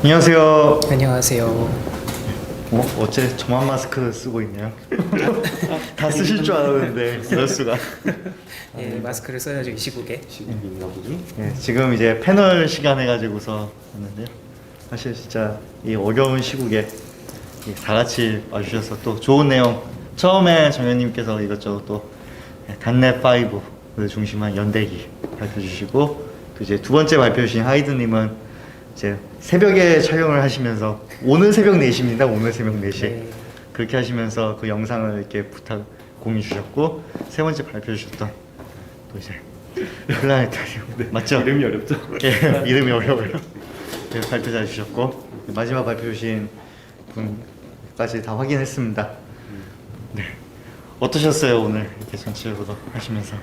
안녕하세요. 안녕하세요. 어째 저만 마스크 쓰고 있네요. 다 쓰실 줄 알았는데 그럴 수가. 예, 마스크를 써야죠, 이 시국에. 시국인가 보죠? 네, 지금 이제 패널 시간 해가지고서 왔는데요. 사실 진짜 이 어려운 시국에 다 같이 와주셔서 또 좋은 내용. 처음에 정현님께서 이것저것 또 단넷 5를 중심한 연대기 발표주시고, 또 이제 두 번째 발표주신 하이드님은 이제 새벽에 촬영을 하시면서 오늘 새벽 4시입니다. 오늘 새벽 4시. 네. 그렇게 하시면서 그 영상을 이렇게 공유 주셨고, 세 번째 발표 주셨던 또 이제 플라네타리움 맞죠? 이름이 어렵죠? 예, 이름이 어려워요. 네, 발표 잘 주셨고 마지막 발표 주신 분까지 다 확인했습니다. 네, 어떠셨어요 오늘 이렇게 전체적으로 하시면서?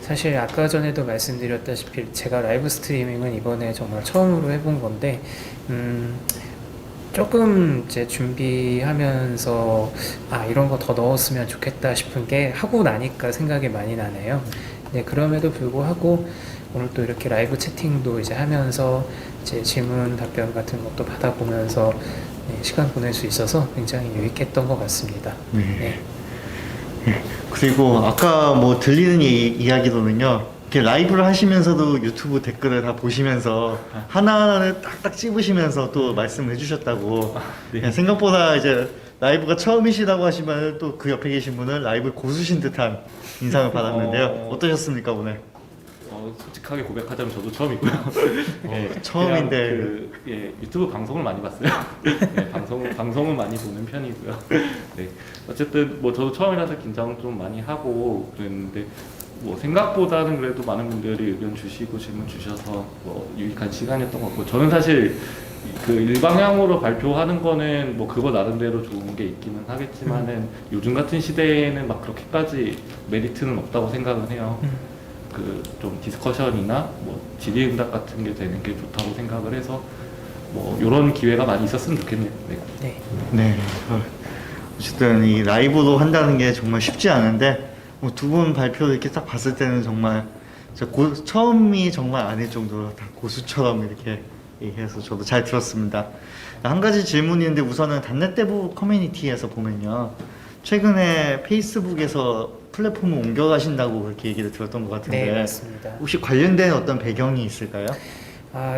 사실 아까 전에도 말씀드렸다시피 제가 라이브 스트리밍은 이번에 정말 처음으로 해본 건데, 조금 이제 준비하면서 이런 거 더 넣었으면 좋겠다 싶은 게 하고 나니까 생각이 많이 나네요. 네, 그럼에도 불구하고 오늘 또 이렇게 라이브 채팅도 이제 하면서 이제 질문 답변 같은 것도 받아보면서 시간 보낼 수 있어서 굉장히 유익했던 것 같습니다. 네. 그리고 아까 뭐 들리는 이야기로는요, 이렇게 라이브를 하시면서도 유튜브 댓글을 다 보시면서 하나하나를 딱딱 찝으시면서 또 말씀을 해주셨다고. 네. 생각보다 이제 라이브가 처음이시라고 하시면 또 그 옆에 계신 분은 라이브 고수신 듯한 인상을 받았는데요. 어떠셨습니까 오늘? 솔직하게 고백하자면 저도 처음이고요. 처음인데. 유튜브 방송을 많이 봤어요. 네, 방송은 많이 보는 편이고요. 네, 어쨌든 뭐 저도 처음이라서 긴장 좀 많이 하고 그랬는데 뭐 생각보다는 그래도 많은 분들이 의견 주시고 질문 주셔서 뭐 유익한 시간이었던 것 같고, 저는 사실 그 일방향으로 발표하는 거는 뭐 그거 나름대로 좋은 게 있기는 하겠지만은 요즘 같은 시대에는 막 그렇게까지 메리트는 없다고 생각은 해요. 그 좀 디스커션이나 뭐 질의응답 같은 게 되는 게 좋다고 생각을 해서 뭐 이런 기회가 많이 있었으면 좋겠네요. 네. 네. 네. 어쨌든 이 라이브로 한다는 게 정말 쉽지 않은데, 뭐 두 분 발표를 이렇게 딱 봤을 때는 정말 처음이 정말 아닐 정도로 다 고수처럼 이렇게 얘기해서 저도 잘 들었습니다. 한 가지 질문이 있는데, 우선은 단넷 대부 커뮤니티에서 보면요, 최근에 페이스북에서 플랫폼을 옮겨가신다고 그렇게 얘기를 들었던 것 같은데, 네, 맞습니다. 혹시 관련된 어떤 배경이 있을까요?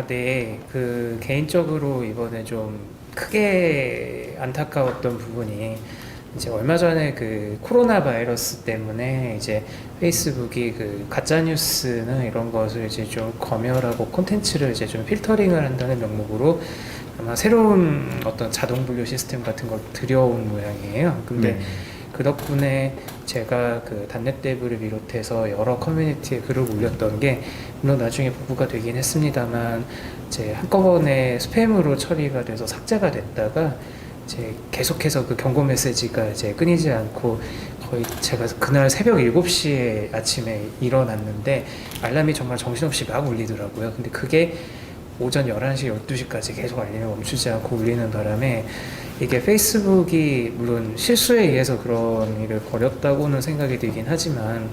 네. 그 개인적으로 이번에 좀 크게 안타까웠던 부분이, 이제 얼마 전에 그 코로나 바이러스 때문에 이제 페이스북이 그 가짜 뉴스나 이런 것을 이제 좀 검열하고 콘텐츠를 이제 좀 필터링을 한다는 명목으로 아마 새로운 어떤 자동 분류 시스템 같은 걸 들여온 모양이에요. 근데 그 덕분에 제가 그 단넷 대부를 비롯해서 여러 커뮤니티에 글을 올렸던 게 물론 나중에 복구가 되긴 했습니다만, 이제 한꺼번에 스팸으로 처리가 돼서 삭제가 됐다가 이제 계속해서 그 경고 메시지가 이제 끊이지 않고, 거의 제가 그날 새벽 7시에 아침에 일어났는데 알람이 정말 정신없이 막 울리더라고요. 근데 그게 오전 11시, 12시까지 계속 알림이 멈추지 않고 울리는 바람에, 이게 페이스북이 물론 실수에 의해서 그런 일을 벌였다고는 생각이 들긴 하지만,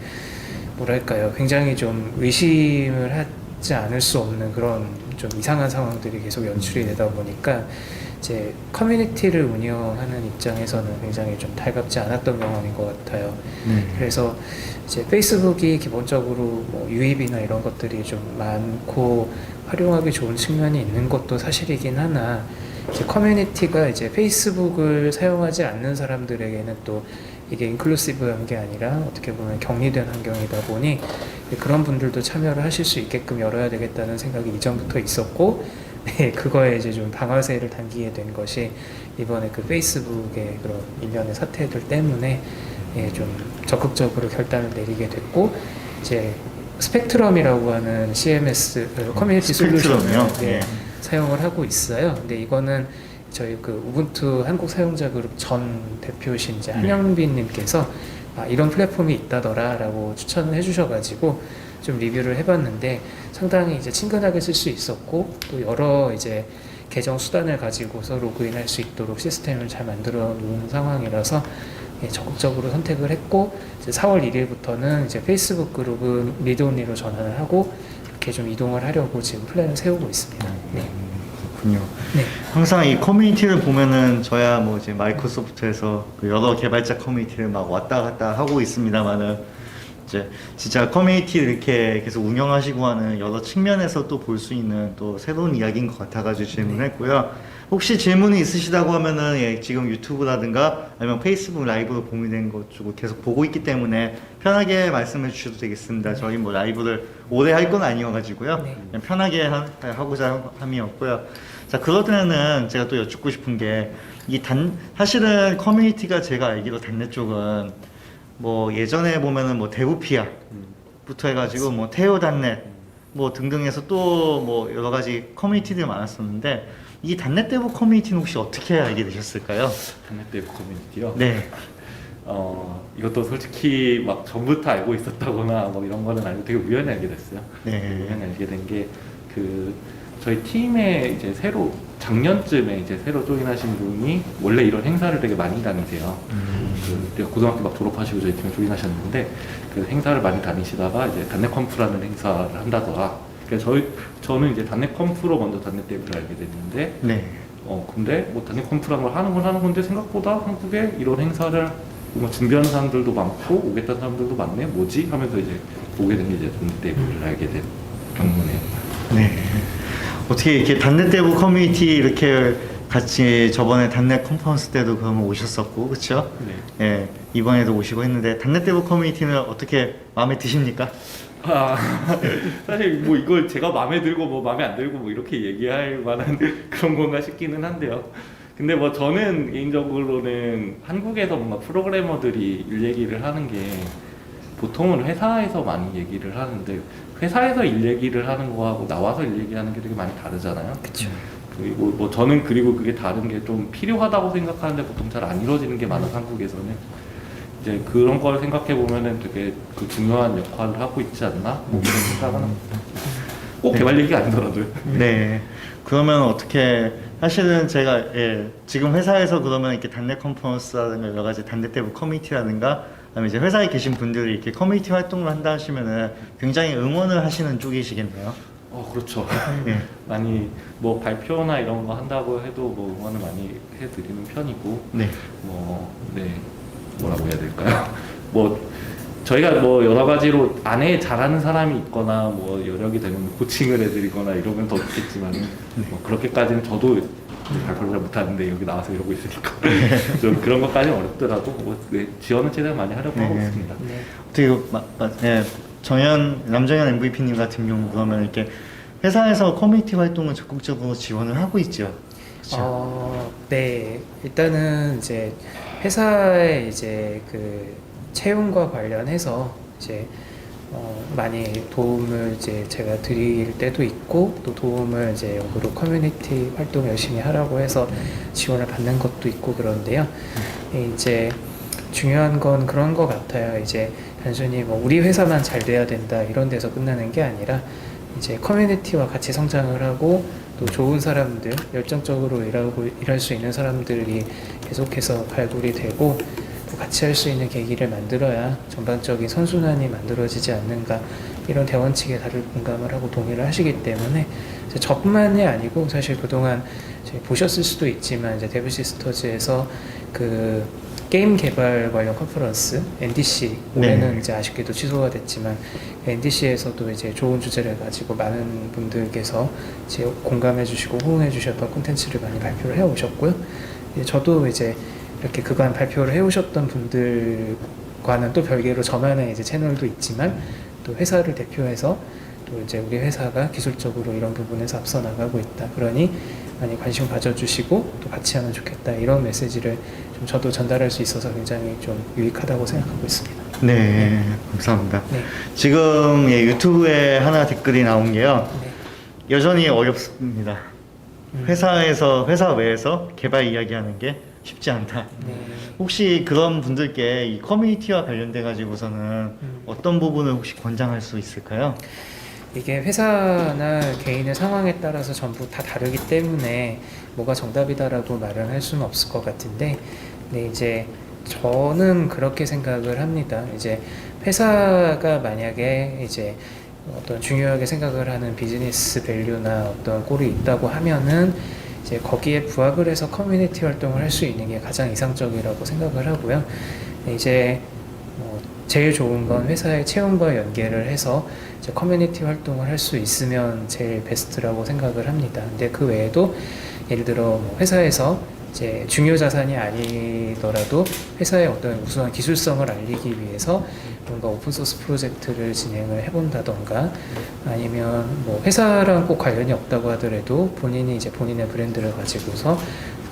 뭐랄까요, 굉장히 좀 의심을 하지 않을 수 없는 그런 좀 이상한 상황들이 계속 연출이 되다 보니까 이제 커뮤니티를 운영하는 입장에서는 굉장히 좀 달갑지 않았던 경험인 것 같아요. 그래서 이제 페이스북이 기본적으로 뭐 유입이나 이런 것들이 좀 많고 활용하기 좋은 측면이 있는 것도 사실이긴 하나, 이제 커뮤니티가 이제 페이스북을 사용하지 않는 사람들에게는 또 이게 인클루시브한 게 아니라 어떻게 보면 격리된 환경이다 보니 그런 분들도 참여를 하실 수 있게끔 열어야 되겠다는 생각이 이전부터 있었고, 그거에 이제 좀 방아쇠를 당기게 된 것이 이번에 그 페이스북의 그런 일련의 사태들 때문에 좀 적극적으로 결단을 내리게 됐고, 이제 스펙트럼이라고 하는 CMS 커뮤니티 솔루션을 사용을 하고 있어요. 근데 이거는 저희 그 우분투 한국 사용자 그룹 전 대표신 이제 한영빈님께서 이런 플랫폼이 있다더라라고 추천을 해주셔가지고 좀 리뷰를 해봤는데, 상당히 이제 친근하게 쓸 수 있었고, 또 여러 이제 계정 수단을 가지고서 로그인할 수 있도록 시스템을 잘 만들어 놓은 상황이라서 적극적으로 선택을 했고, 이제 4월 1일부터는 이제 페이스북 그룹은 리드온리로 전환을 하고 이렇게 좀 이동을 하려고 지금 플랜을 세우고 있습니다. 네. 그렇군요. 네. 항상 이 커뮤니티를 보면은 저야 뭐 이제 마이크로소프트에서 그 여러 개발자 커뮤니티를 막 왔다 갔다 하고 있습니다만은 이제 진짜 커뮤니티를 이렇게 계속 운영하시고 하는 여러 측면에서 또 볼 수 있는 또 새로운 이야기인 것 같아가지고 질문했고요. 혹시 질문이 있으시다고 하면은 예, 지금 유튜브라든가 아니면 페이스북 라이브로 공유된 것 쪽 계속 보고 있기 때문에 편하게 말씀해 주셔도 되겠습니다. 저희 뭐 라이브를 오래 할 건 아니어가지고요. 네. 그냥 편하게 하고자 함이었고요. 자, 그러면은 제가 또 여쭙고 싶은 게 사실은 커뮤니티가 제가 알기로 단넷 쪽은 뭐 예전에 보면은 뭐 데브피아부터 해가지고 뭐 테오단넷 뭐 등등해서 또 뭐 여러 가지 커뮤니티들이 많았었는데 이 단넷 데브 커뮤니티는 혹시 어떻게 알게 되셨을까요? 단넷 데브 커뮤니티요? 네. 이것도 솔직히 막 전부터 알고 있었다거나 뭐 이런 거는 아니고 되게 우연히 알게 됐어요. 네. 우연히 알게 된 게 저희 팀에 이제 작년쯤에 이제 새로 조인하신 분이 원래 이런 행사를 되게 많이 다니세요. 고등학교 막 졸업하시고 저희 팀에 조인하셨는데 그 행사를 많이 다니시다가 이제 단넷 컴프라는 행사를 한다더라. 그래서 저는 이제 단넷 컴프로 먼저 단넷 데브를 알게 됐는데 네. 근데 뭐 단넷 컴프라는 걸 하는 건데 생각보다 한국에 이런 행사를 뭔가 준비하는 사람들도 많고 오겠다는 사람들도 많네 뭐지 하면서 이제 오게 된 게 이제 단넷 데브를 알게 된 경우네요. 네. 어떻게 이렇게 단넷 데브 커뮤니티 이렇게 같이 저번에 단넷 컨퍼런스 때도 그러면 오셨었고, 그렇죠? 네. 예, 이번에도 오시고 했는데 단넷 데브 커뮤니티는 어떻게 마음에 드십니까? 사실 뭐 이걸 제가 마음에 들고 뭐 마음에 안 들고 뭐 이렇게 얘기할 만한 그런 건가 싶기는 한데요. 근데 뭐 저는 개인적으로는 한국에서 뭔가 프로그래머들이 일 얘기를 하는 게 보통은 회사에서 많이 얘기를 하는데 회사에서 일 얘기를 하는 거하고 나와서 일 얘기하는 게 되게 많이 다르잖아요. 그렇죠. 그리고 뭐 저는 그리고 그게 다른 게 좀 필요하다고 생각하는데 보통 잘 안 이루어지는 게 많아서 한국에서는 이제 그런 걸 생각해 보면은 되게 그 중요한 역할을 하고 있지 않나 뭐 그런 생각은 합니다. 꼭 개발 얘기가 아니더라도요. 네. 그러면 어떻게 사실은 제가 지금 회사에서 그러면 이렇게 단넷 컨퍼런스라든가 여러 가지 단넷 데브 커뮤니티라든가 그다음에 이제 회사에 계신 분들이 이렇게 커뮤니티 활동을 한다 하시면은 굉장히 응원을 하시는 쪽이시겠네요. 그렇죠. 네. 많이 뭐 발표나 이런 거 한다고 해도 뭐 응원을 많이 해드리는 편이고 네. 뭐라고 해야 될까요? 뭐 저희가 뭐 여러 가지로 안에 잘하는 사람이 있거나 뭐 여력이 되면 코칭을 해드리거나 이러면 더 좋겠지만 뭐 그렇게까지는 저도 발표를 잘 못하는데 여기 나와서 이러고 있으니까 좀 그런 것까지는 어렵더라도 지원은 최대한 많이 하려고 하고 있습니다. 네. 어떻게 남정현 MVP님 같은 경우 그러면 이렇게 회사에서 커뮤니티 활동을 적극적으로 지원을 하고 있죠. 그렇죠? 네. 일단은 이제 회사에 이제 그 채용과 관련해서 이제 많이 도움을 이제 제가 드릴 때도 있고 또 도움을 이제 역으로 커뮤니티 활동 열심히 하라고 해서 지원을 받는 것도 있고 그런데요. 이제 중요한 건 그런 것 같아요. 이제 단순히 뭐 우리 회사만 잘 돼야 된다 이런 데서 끝나는 게 아니라 이제 커뮤니티와 같이 성장을 하고 또 좋은 사람들, 열정적으로 일할 수 있는 사람들이 계속해서 발굴이 되고 또 같이 할 수 있는 계기를 만들어야 전반적인 선순환이 만들어지지 않는가 이런 대원칙에 다들 공감을 하고 동의를 하시기 때문에 저뿐만이 아니고 사실 그동안 보셨을 수도 있지만 이제 데브시스터즈에서 그 게임 개발 관련 컨퍼런스 NDC 올해는 네. 이제 아쉽게도 취소가 됐지만 NDC에서도 이제 좋은 주제를 가지고 많은 분들께서 이제 공감해 주시고 호응해 주셨던 콘텐츠를 많이 발표를 해 오셨고요. 저도 이제 이렇게 그간 발표를 해 오셨던 분들과는 또 별개로 저만의 이제 채널도 있지만 또 회사를 대표해서 또 이제 우리 회사가 기술적으로 이런 부분에서 앞서 나가고 있다. 그러니 많이 관심 가져주시고 또 같이 하면 좋겠다. 이런 메시지를 좀 저도 전달할 수 있어서 굉장히 좀 유익하다고 생각하고 있습니다. 네, 감사합니다. 네. 지금 유튜브에 하나 댓글이 나온 게요. 네. 여전히 어렵습니다. 회사 외에서 개발 이야기하는 게 쉽지 않다. 네. 혹시 그런 분들께 이 커뮤니티와 관련돼 가지고서는 어떤 부분을 혹시 권장할 수 있을까요? 이게 회사나 개인의 상황에 따라서 전부 다 다르기 때문에 뭐가 정답이다라고 말은 할 수는 없을 것 같은데, 근데 이제 저는 그렇게 생각을 합니다. 이제 회사가 만약에 이제 어떤 중요하게 생각을 하는 비즈니스 밸류나 어떤 꼴이 있다고 하면은 이제 거기에 부합을 해서 커뮤니티 활동을 할 수 있는 게 가장 이상적이라고 생각을 하고요. 이제 뭐 제일 좋은 건 회사의 채용과 연계를 해서 이제 커뮤니티 활동을 할 수 있으면 제일 베스트라고 생각을 합니다. 근데 그 외에도 예를 들어 뭐 회사에서 이제 중요 자산이 아니더라도 회사의 어떤 우수한 기술성을 알리기 위해서 뭔가 오픈소스 프로젝트를 진행을 해본다던가 아니면 뭐 회사랑 꼭 관련이 없다고 하더라도 본인이 이제 본인의 브랜드를 가지고서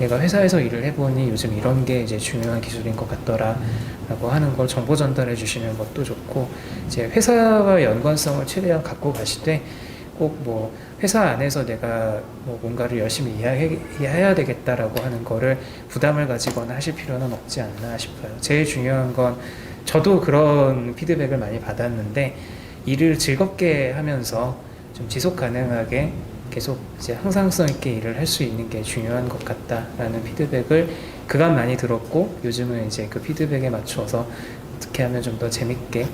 내가 회사에서 일을 해보니 요즘 이런 게 이제 중요한 기술인 것 같더라 라고 하는 걸 정보 전달해 주시는 것도 좋고 이제 회사와 연관성을 최대한 갖고 가시되 꼭 뭐 회사 안에서 내가 뭐 뭔가를 열심히 이해해야 되겠다라고 하는 거를 부담을 가지거나 하실 필요는 없지 않나 싶어요. 제일 중요한 건 저도 그런 피드백을 많이 받았는데 일을 즐겁게 하면서 좀 지속 가능하게 계속 이제 항상성 있게 일을 할 수 있는 게 중요한 것 같다라는 피드백을 그간 많이 들었고 요즘은 이제 그 피드백에 맞춰서 어떻게 하면 좀 더 재밌게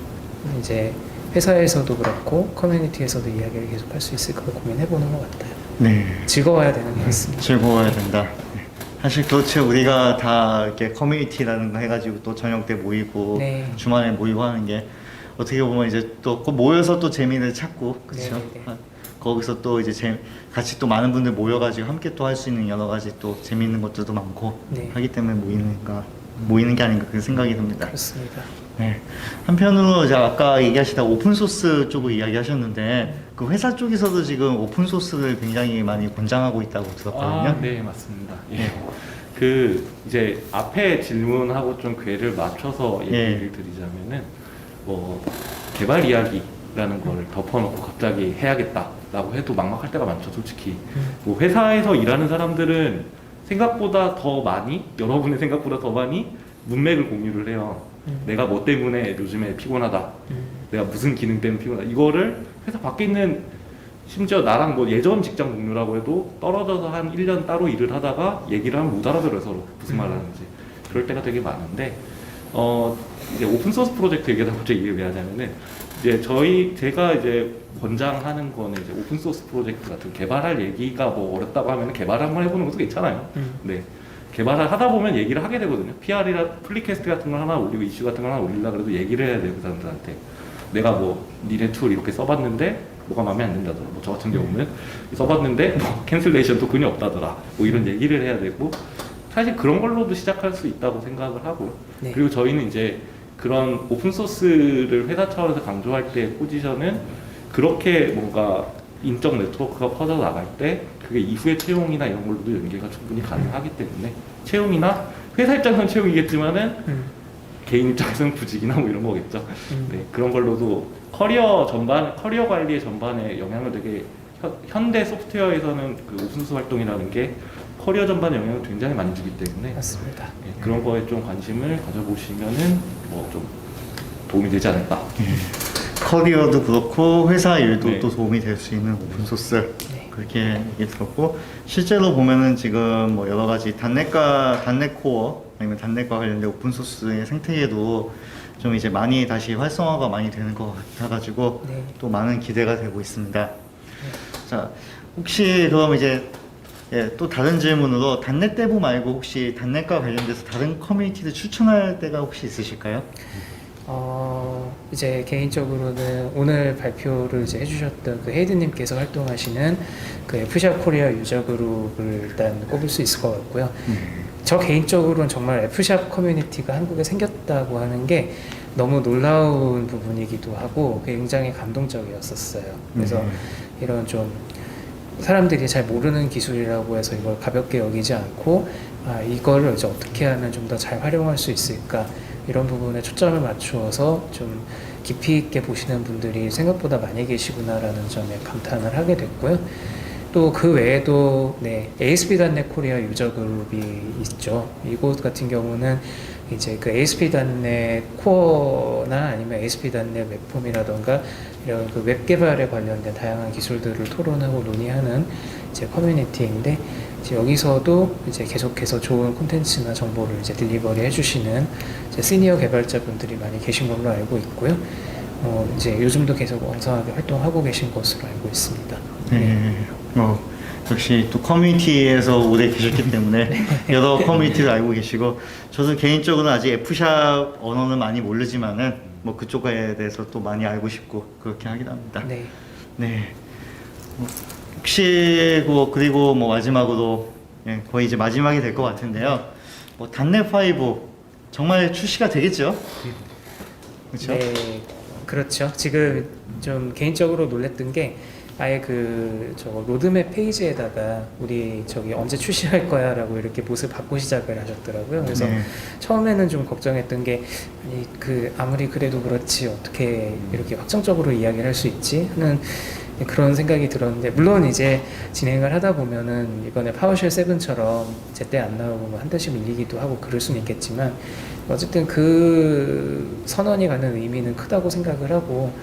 이제 회사에서도 그렇고 커뮤니티에서도 이야기를 계속 할 수 있을까 고민해보는 것 같아요. 네. 즐거워야 되는 게 있습니다. 즐거워야 된다. 네. 사실 그렇죠. 우리가 다 이렇게 커뮤니티라는 거 해가지고 또 저녁 때 모이고 네. 주말에 모이고 하는 게 어떻게 보면 이제 또 모여서 또 재미를 찾고 그렇죠. 네, 네. 거기서 또 이제 같이 또 많은 분들 모여가지고 함께 또 할 수 있는 여러 가지 또 재미있는 것들도 많고 네. 하기 때문에 모이는 게 아닌가 그런 생각이 듭니다. 그렇습니다. 네. 한편으로 이제 아까 얘기하시다 오픈소스 쪽을 이야기하셨는데 그 회사 쪽에서도 지금 오픈소스를 굉장히 많이 권장하고 있다고 들었거든요. 네, 맞습니다. 예. 그 이제 앞에 질문하고 좀 궤를 맞춰서 얘기를 드리자면은 뭐 개발 이야기라는 걸 덮어놓고 갑자기 해야겠다라고 해도 막막할 때가 많죠, 솔직히. 뭐 회사에서 일하는 사람들은 생각보다 더 많이, 여러분의 생각보다 더 많이 문맥을 공유를 해요. 내가 뭐 때문에 요즘에 피곤하다. 내가 무슨 기능 때문에 피곤하다. 이거를 회사 밖에 있는 심지어 나랑 뭐 예전 직장 동료라고 해도 떨어져서 한 1년 따로 일을 하다가 얘기를 하면 못 알아들어요, 서로. 무슨 말 하는지. 그럴 때가 되게 많은데, 이제 오픈소스 프로젝트 얘기하다 갑자기 이게 왜 하냐면은, 이제 제가 이제 권장하는 거는 이제 오픈소스 프로젝트 같은 개발할 얘기가 뭐 어렵다고 하면 개발 한번 해보는 것도 괜찮아요. 네. 개발을 하다 보면 얘기를 하게 되거든요. PR이나 플리캐스트 같은 걸 하나 올리고 이슈 같은 걸 하나 올리려고 그래도 얘기를 해야 돼요, 그 사람들한테. 내가 뭐 니네 툴 이렇게 써봤는데 뭐가 마음에 안 든다더라. 뭐 저 같은 경우는 써봤는데 뭐 캔슬레이션 토큰이 없다더라. 뭐 이런 얘기를 해야 되고 사실 그런 걸로도 시작할 수 있다고 생각을 하고 네. 그리고 저희는 이제 그런 오픈소스를 회사 차원에서 강조할 때 포지션은 그렇게 뭔가 인적 네트워크가 퍼져 나갈 때 그게 이후의 채용이나 이런 걸로도 연계가 충분히 가능하기 때문에 채용이나 회사 입장에서는 채용이겠지만은 개인 입장에서는 구직이나 뭐 이런 거겠죠. 네, 그런 걸로도 커리어 관리의 전반에 영향을 되게 현대 소프트웨어에서는 그 오픈소스 활동이라는 게 커리어 전반에 영향을 굉장히 많이 주기 때문에 맞습니다. 네, 그런 거에 좀 관심을 가져보시면은 뭐 좀 도움이 되지 않을까. 커리어도 그렇고 회사 일도 네. 또 도움이 될 수 있는 오픈소스 네. 그렇게 얘기 들었고 실제로 보면은 지금 뭐 여러 가지 단넷 코어 아니면 단넷과 관련된 오픈소스의 생태계도 좀 이제 많이 다시 활성화가 많이 되는 것 같아가지고 네. 또 많은 기대가 되고 있습니다. 자 혹시 그럼 이제 또 다른 질문으로 단넷 대부 말고 혹시 단넷과 관련돼서 다른 커뮤니티를 추천할 때가 혹시 있으실까요? 이제 개인적으로는 오늘 발표를 이제 해주셨던 그 헤이드님께서 활동하시는 그 F샵 코리아 유저 그룹을 일단 꼽을 수 있을 것 같고요. 저 개인적으로는 정말 F샵 커뮤니티가 한국에 생겼다고 하는 게 너무 놀라운 부분이기도 하고 굉장히 감동적이었었어요. 그래서 이런 좀 사람들이 잘 모르는 기술이라고 해서 이걸 가볍게 여기지 않고 이거를 이제 어떻게 하면 좀 더 잘 활용할 수 있을까 이런 부분에 초점을 맞추어서 좀 깊이 있게 보시는 분들이 생각보다 많이 계시구나라는 점에 감탄을 하게 됐고요. 또 그 외에도 ASP.NET 코리아 유저 그룹이 있죠. 이곳 같은 경우는 이제 그 ASP.NET 코어나 아니면 ASP.NET 웹폼이라던가 이런 그 웹 개발에 관련된 다양한 기술들을 토론하고 논의하는 이제 커뮤니티인데 이제 여기서도 이제 계속해서 좋은 콘텐츠나 정보를 이제 딜리버리 해주시는 이제 시니어 개발자분들이 많이 계신 걸로 알고 있고요. 이제 요즘도 계속 왕성하게 활동하고 계신 것으로 알고 있습니다. 네. 역시 또 커뮤니티에서 오래 계셨기 때문에 여러 커뮤니티를 알고 계시고, 저도 개인적으로는 아직 F샵 언어는 많이 모르지만은 뭐 그쪽에 대해서 또 많이 알고 싶고 그렇게 하긴 합니다. 네. 네. 혹시 그리고 뭐 마지막으로, 예, 거의 이제 마지막이 될 것 같은데요. 뭐 단넷 5 정말 출시가 되겠죠? 그렇죠? 네, 그렇죠. 지금 좀 개인적으로 놀랬던 게 아예 저 로드맵 페이지에다가 우리 저기 언제 출시할 거야라고 이렇게 못을 받고 시작을 하셨더라고요. 그래서 네. 처음에는 좀 걱정했던 게 아니 아무리 그래도 그렇지 어떻게 이렇게 확정적으로 이야기를 할 수 있지 하는 그런 생각이 들었는데, 물론 이제 진행을 하다 보면은 이번에 파워쉘 7처럼 제때 안 나오고 뭐 한 달씩 밀리기도 하고 그럴 수는 있겠지만, 어쨌든 그 선언이 가는 의미는 크다고 생각을 하고,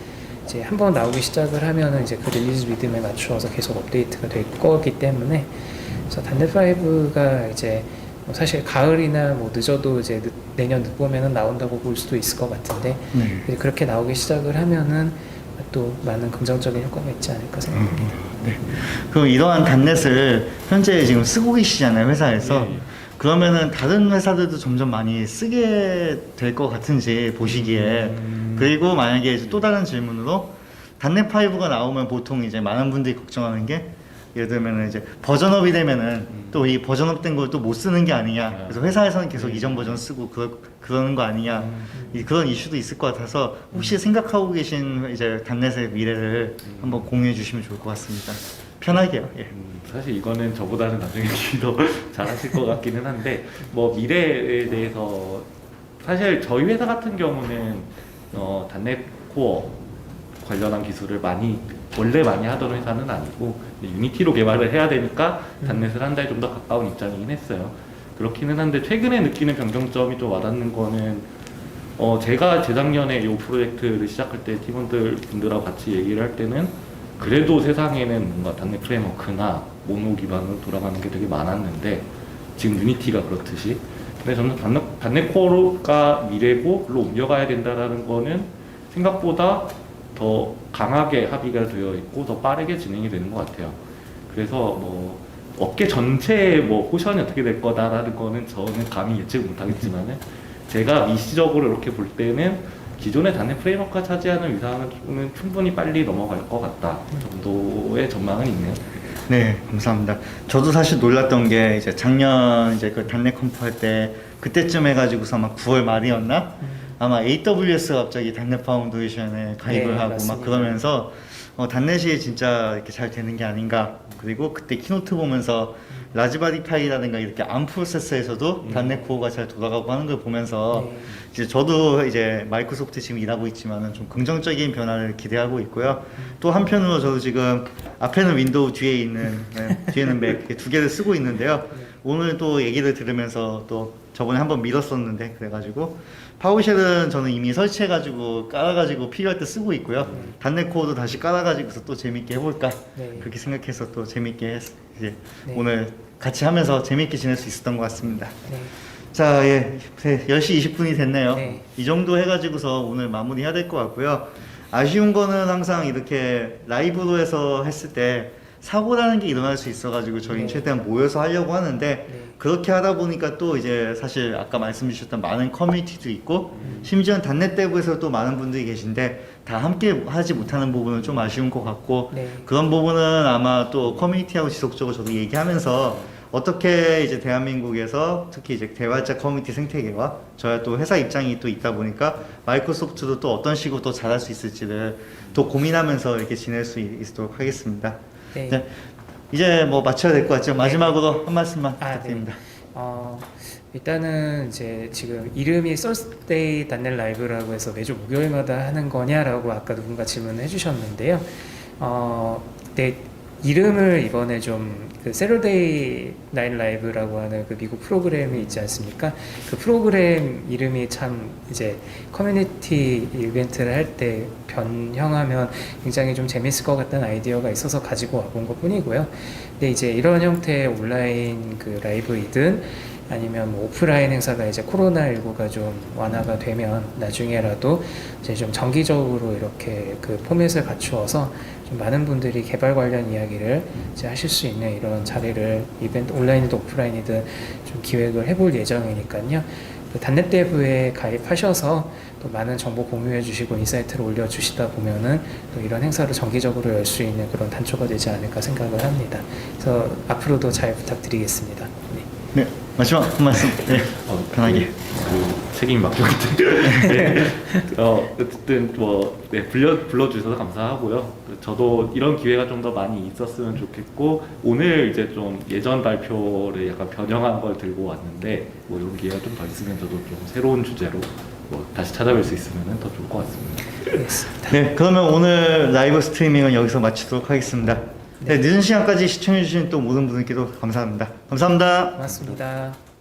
이제 한번 나오기 시작을 하면은 이제 그 릴리즈 리듬에 맞추어서 계속 업데이트가 될 거기 때문에, 그래서 단넷 5가 이제 뭐 사실 가을이나 뭐 늦어도 이제 내년 늦봄에는 나온다고 볼 수도 있을 것 같은데, 네. 그렇게 나오기 시작을 하면은 또 많은 긍정적인 효과가 있지 않을까 생각합니다. 네. 그럼 이러한 단넷을 현재 지금 쓰고 계시잖아요, 회사에서. 예, 예. 그러면은 다른 회사들도 점점 많이 쓰게 될 것 같은지 보시기에, 그리고 만약에 이제 또 다른 질문으로 단넷 5가 나오면 보통 이제 많은 분들이 걱정하는 게, 예를 들면 이제 버전업이 되면은 또 이 버전업된 걸 또 못 쓰는 게 아니냐, 그래서 회사에서는 계속 이전 버전 쓰고 그러는 거 아니냐, 그런 이슈도 있을 것 같아서 혹시 생각하고 계신 이제 단넷의 미래를 한번 공유해 주시면 좋을 것 같습니다. 편하게요. 예. 사실 이거는 저보다는 나중에 더 잘하실 것 같기는 한데, 뭐 미래에 대해서 사실 저희 회사 같은 경우는 단넷 코어 관련한 기술을 원래 많이 하던 회사는 아니고 유니티로 개발을 해야 되니까 단넷을 한 달 좀 더 가까운 입장이긴 했어요. 그렇기는 한데 최근에 느끼는 변경점이 좀 와닿는 거는, 제가 재작년에 이 프로젝트를 시작할 때 분들하고 같이 얘기를 할 때는 그래도 세상에는 뭔가 단넷 프레임워크나 모노 기반으로 돌아가는 게 되게 많았는데, 지금 유니티가 그렇듯이. 근데 저는 단넷 코어가 미래고 그로 옮겨가야 된다라는 거는 생각보다 더 강하게 합의가 되어 있고 더 빠르게 진행이 되는 것 같아요. 그래서 뭐 업계 전체의 뭐 포션이 어떻게 될 거다라는 거는 저는 감히 예측 못하겠지만은, 제가 미시적으로 이렇게 볼 때는 기존의 단넷 프레임워크가 차지하는 위상은 충분히 빨리 넘어갈 것 같다 정도의 전망은 있네요. 네, 감사합니다. 저도 사실 놀랐던 게 이제 작년 이제 그 단넷 컴프 할 때 그때쯤 해가지고서 아마 9월 말이었나? 아마 AWS가 갑자기 단넷 파운데이션에 가입을 네, 하고 맞습니다. 막 그러면서 단넷이 진짜 이렇게 잘 되는 게 아닌가. 그리고 그때 키노트 보면서 라즈바리 파이라든가 이렇게 암 프로세서에서도 단넷 코어가 잘 돌아가고 하는 걸 보면서 네. 이제 저도 이제 마이크로소프트 지금 일하고 있지만은 좀 긍정적인 변화를 기대하고 있고요. 또 한편으로 저도 지금 앞에는 윈도우 뒤에는 맥 이렇게 두 개를 쓰고 있는데요. 오늘 또 얘기를 들으면서 또 저번에 한번 밀었었는데, 그래가지고 파워쉘은 저는 이미 설치해가지고 깔아가지고 필요할 때 쓰고 있고요. 단넷 코어도 다시 깔아가지고서 또 재밌게 해볼까, 네. 그렇게 생각해서 또 재밌게 이제 네. 오늘 같이 하면서 재밌게 지낼 수 있었던 것 같습니다. 네. 자, 예, 10시 20분이 됐네요. 네. 이 정도 해가지고서 오늘 마무리해야 될 것 같고요. 아쉬운 거는 항상 이렇게 라이브로 해서 했을 때 사고라는 게 일어날 수 있어가지고 저희는 네. 최대한 모여서 하려고 하는데, 네. 그렇게 하다 보니까 또 이제 사실 아까 말씀 주셨던 많은 커뮤니티도 있고, 심지어는 단넷 대부에서 또 많은 분들이 계신데 다 함께 하지 못하는 부분은 좀 아쉬운 것 같고, 네. 그런 부분은 아마 또 커뮤니티하고 지속적으로 저도 얘기하면서 어떻게 이제 대한민국에서 특히 이제 개발자 커뮤니티 생태계와 저희 또 회사 입장이 또 있다 보니까 마이크로소프트도 또 어떤 식으로 또 잘할 수 있을지를 또 고민하면서 이렇게 지낼 수 있도록 하겠습니다. 네. 네. 이제 뭐 마쳐야 될 것 같죠? 마지막으로 한 말씀만 부탁드립니다. 네. 일단은 이제 지금 이름이 Thursday 단넷 라이브라고 해서 매주 목요일마다 하는 거냐라고 아까 누군가 질문을 해주셨는데요. 네, 이름을 이번에 좀 그 Saturday Night Live라고 하는 그 미국 프로그램이 있지 않습니까? 그 프로그램 이름이 참 이제 커뮤니티 이벤트를 할 때 변형하면 굉장히 좀 재밌을 것 같다는 아이디어가 있어서 가지고 와본 것 뿐이고요. 근데 이제 이런 형태의 온라인 그 라이브이든 아니면 뭐 오프라인 행사가 이제 코로나19가 좀 완화가 되면 나중에라도 이제 좀 정기적으로 이렇게 그 포맷을 갖추어서 좀 많은 분들이 개발 관련 이야기를 이제 하실 수 있는 이런 자리를 이벤트 온라인이든 오프라인이든 좀 기획을 해볼 예정이니까요. 그 단넷대부에 가입하셔서 또 많은 정보 공유해 주시고 인사이트를 올려주시다 보면은 또 이런 행사를 정기적으로 열 수 있는 그런 단초가 되지 않을까 생각을 합니다. 그래서 앞으로도 잘 부탁드리겠습니다. 네. 네, 마지막 한 말씀. 네, 편하게. 그 책임이 맡겨있기 때문에 네. 어쨌든 뭐 네, 불러주셔서 감사하고요. 저도 이런 기회가 좀 더 많이 있었으면 좋겠고 오늘 이제 좀 예전 발표를 약간 변형한 걸 들고 왔는데 뭐 이런 기회가 좀 더 있으면 저도 좀 새로운 주제로 뭐 다시 찾아뵐 수 있으면 더 좋을 것 같습니다. 알겠습니다. 네, 그러면 오늘 라이브 스트리밍은 여기서 마치도록 하겠습니다. 네, 늦은 시간까지 시청해주신 또 모든 분들께도 감사합니다. 감사합니다. 고맙습니다.